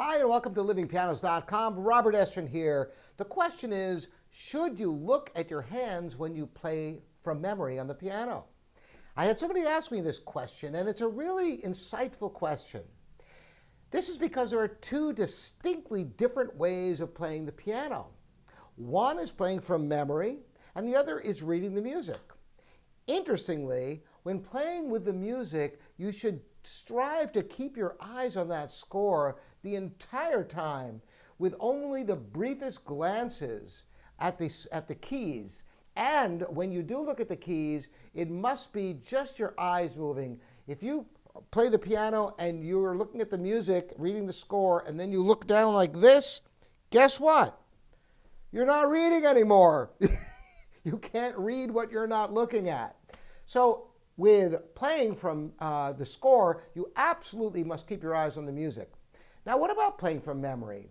Hi, and welcome to livingpianos.com. Robert Estrin here. The question is, should you look at your hands when you play from memory on the piano? I had somebody ask me this question, and it's a really insightful question. This is because there are two distinctly different ways of playing the piano. One is playing from memory, and the other is reading the music. Interestingly, when playing with the music, you should strive to keep your eyes on that score the entire time, with only the briefest glances at the keys. And when you do look at the keys, it must be just your eyes moving. If you play the piano and you're looking at the music, reading the score, and then you look down like this, guess what? You're not reading anymore. You can't read what you're not looking at. So with playing from the score, you absolutely must keep your eyes on the music. Now, what about playing from memory?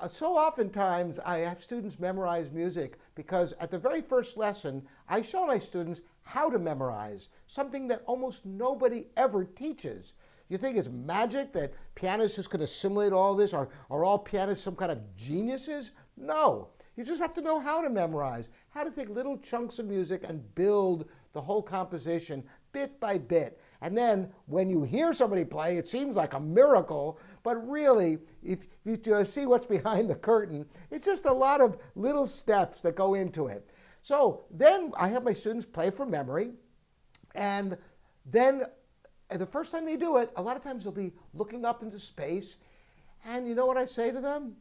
So oftentimes I have students memorize music because at the very first lesson, I show my students how to memorize, something that almost nobody ever teaches. You think it's magic that pianists just can assimilate all this? Are all pianists some kind of geniuses? No. You just have to know how to memorize, how to take little chunks of music and build the whole composition bit by bit. And then when you hear somebody play, it seems like a miracle, but really, if you see what's behind the curtain, it's just a lot of little steps that go into it. So then I have my students play from memory, and then the first time they do it, a lot of times they'll be looking up into space, and you know what I say to them?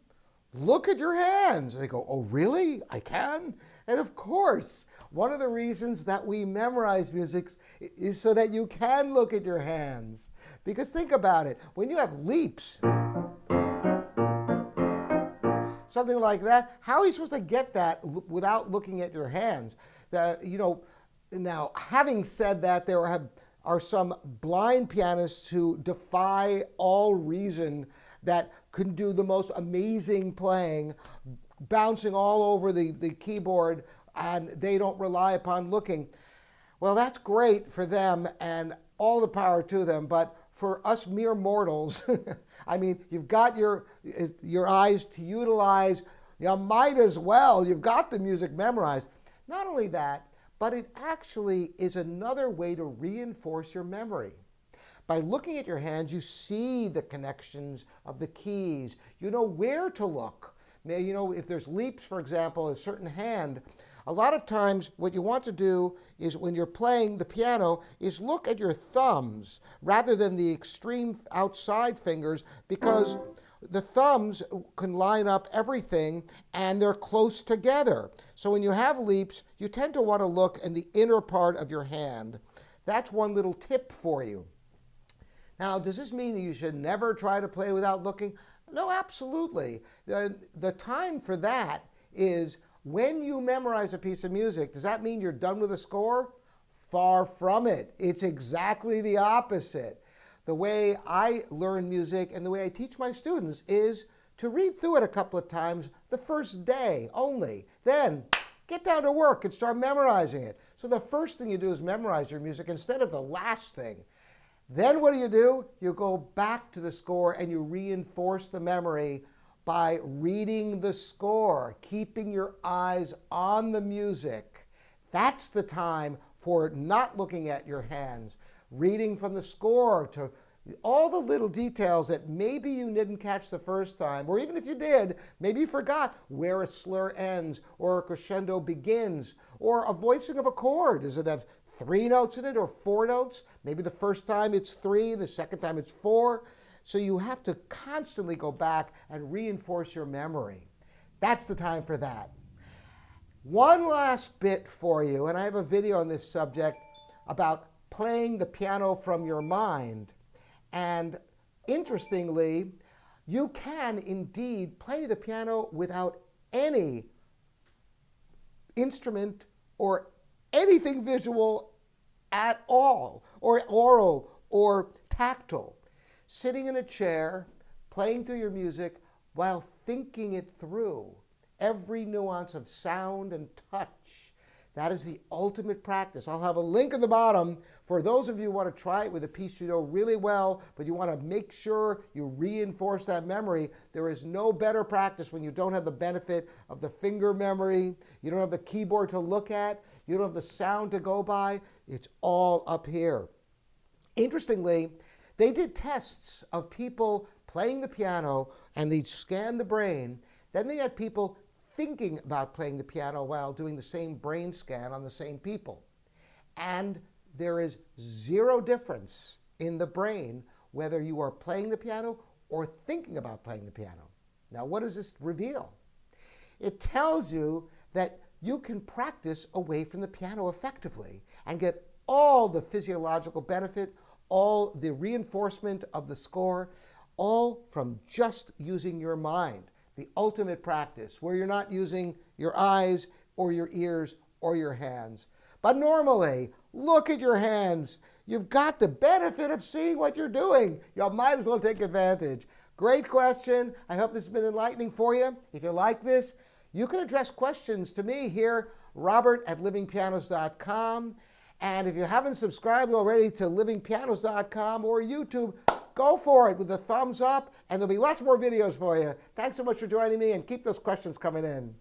Look at your hands. And they go, oh, really? I can? And of course, one of the reasons that we memorize music is so that you can look at your hands. Because think about it, when you have leaps, something like that, how are you supposed to get that without looking at your hands? Now, having said that, there are some blind pianists who defy all reason that can do the most amazing playing, bouncing all over the keyboard, and they don't rely upon looking. Well, that's great for them and all the power to them, but for us mere mortals, I mean, you've got your eyes to utilize, you might as well, you've got the music memorized. Not only that, but it actually is another way to reinforce your memory. By looking at your hands, you see the connections of the keys. You know where to look. You know, if there's leaps, for example, a certain hand, a lot of times what you want to do is when you're playing the piano is look at your thumbs rather than the extreme outside fingers, because the thumbs can line up everything and they're close together. So when you have leaps, you tend to want to look in the inner part of your hand. That's one little tip for you. Now, does this mean that you should never try to play without looking? No, absolutely. The time for that is when you memorize a piece of music. Does that mean you're done with a score? Far from it. It's exactly the opposite. The way I learn music and the way I teach my students is to read through it a couple of times the first day only. Then get down to work and start memorizing it. So the first thing you do is memorize your music instead of the last thing. Then what do? You go back to the score and you reinforce the memory by reading the score, keeping your eyes on the music. That's the time for not looking at your hands, reading from the score to all the little details that maybe you didn't catch the first time, or even if you did, maybe you forgot where a slur ends or a crescendo begins, or a voicing of a chord. Does it have 3 notes in it or 4 notes? Maybe the first time it's 3, the second time it's 4. So you have to constantly go back and reinforce your memory. That's the time for that. One last bit for you, and I have a video on this subject about playing the piano from your mind. And interestingly, you can indeed play the piano without any instrument or anything visual at all, or oral or tactile. Sitting in a chair, playing through your music while thinking it through. Every nuance of sound and touch. That is the ultimate practice. I'll have a link in the bottom for those of you who want to try it with a piece you know really well, but you want to make sure you reinforce that memory. There is no better practice when you don't have the benefit of the finger memory, you don't have the keyboard to look at, you don't have the sound to go by. It's all up here. Interestingly, they did tests of people playing the piano and they scanned the brain. Then they had people thinking about playing the piano while doing the same brain scan on the same people. And there is zero difference in the brain whether you are playing the piano or thinking about playing the piano. Now, what does this reveal? It tells you that you can practice away from the piano effectively and get all the physiological benefit, all the reinforcement of the score, all from just using your mind. The ultimate practice, where you're not using your eyes or your ears or your hands. But normally, look at your hands. You've got the benefit of seeing what you're doing. You might as well take advantage. Great question. I hope this has been enlightening for you. If you like this, you can address questions to me here, robert@livingpianos.com. And if you haven't subscribed already to livingpianos.com or YouTube, go for it with a thumbs up, and there'll be lots more videos for you. Thanks so much for joining me, and keep those questions coming in.